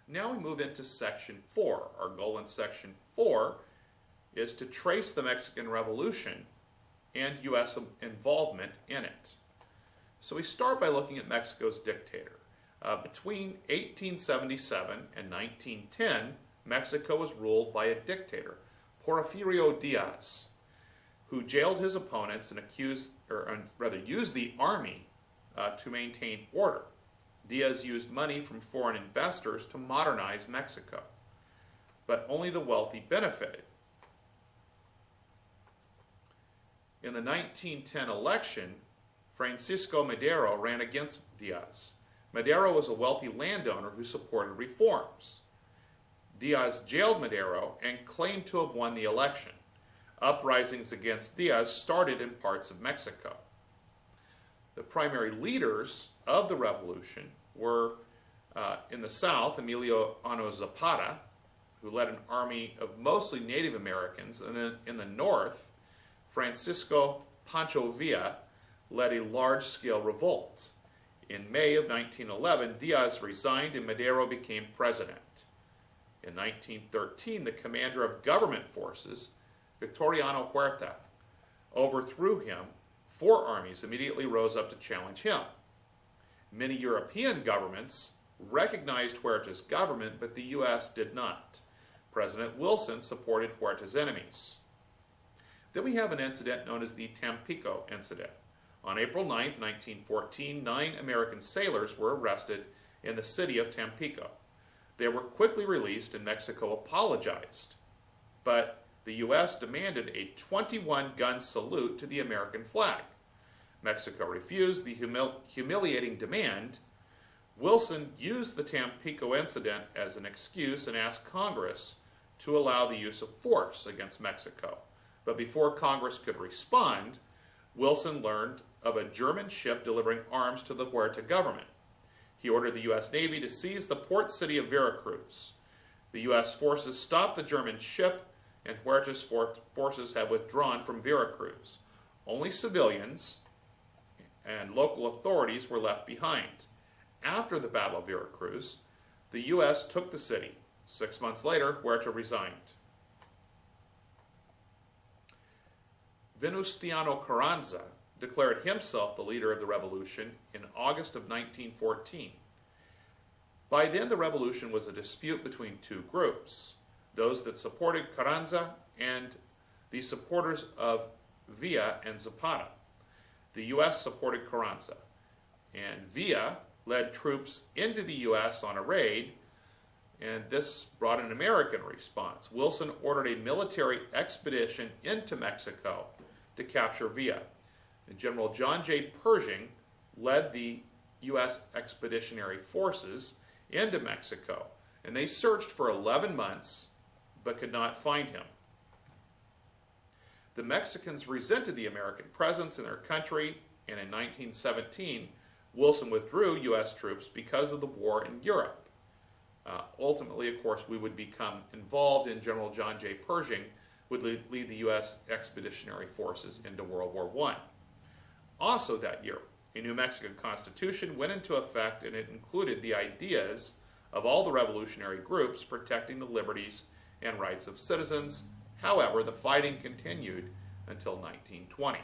Now we move into Section 4. Our goal in Section 4 is to trace the Mexican Revolution and U.S. involvement in it. So we start by looking at Mexico's dictator. Between 1877 and 1910, Mexico was ruled by a dictator, Porfirio Diaz, who jailed his opponents and used the army to maintain order. Diaz used money from foreign investors to modernize Mexico, but only the wealthy benefited. In the 1910 election, Francisco Madero ran against Diaz. Madero was a wealthy landowner who supported reforms. Diaz jailed Madero and claimed to have won the election. Uprisings against Diaz started in parts of Mexico. The primary leaders of the revolution were, in the south, Emiliano Zapata, who led an army of mostly Native Americans, and then in the north, Francisco Pancho Villa led a large-scale revolt. In May of 1911, Diaz resigned and Madero became president. In 1913, the commander of government forces, Victoriano Huerta, overthrew him. 4 armies immediately rose up to challenge him. Many European governments recognized Huerta's government, but the U.S. did not. President Wilson supported Huerta's enemies. Then we have an incident known as the Tampico Incident. On April 9, 1914, 9 American sailors were arrested in the city of Tampico. They were quickly released and Mexico apologized, but the U.S. demanded a 21-gun salute to the American flag. Mexico refused the humiliating demand. Wilson used the Tampico incident as an excuse and asked Congress to allow the use of force against Mexico. But before Congress could respond, Wilson learned of a German ship delivering arms to the Huerta government. He ordered the U.S. Navy to seize the port city of Veracruz. The U.S. forces stopped the German ship, and Huerta's forces had withdrawn from Veracruz. Only civilians and local authorities were left behind. After the Battle of Veracruz, the U.S. took the city. 6 months later, Huerta resigned. Venustiano Carranza declared himself the leader of the revolution in August of 1914. By then, the revolution was a dispute between 2 groups, those that supported Carranza and the supporters of Villa and Zapata. The U.S. supported Carranza, and Villa led troops into the U.S. on a raid, and this brought an American response. Wilson ordered a military expedition into Mexico to capture Villa. And General John J. Pershing led the U.S. expeditionary forces into Mexico, and they searched for 11 months but could not find him. The Mexicans resented the American presence in their country, and in 1917, Wilson withdrew U.S. troops because of the war in Europe. Ultimately, of course, we would become involved in General John J. Pershing would lead the U.S. expeditionary forces into World War I. Also that year, a New Mexican Constitution went into effect, and it included the ideas of all the revolutionary groups protecting the liberties and rights of citizens. However, the fighting continued until 1920.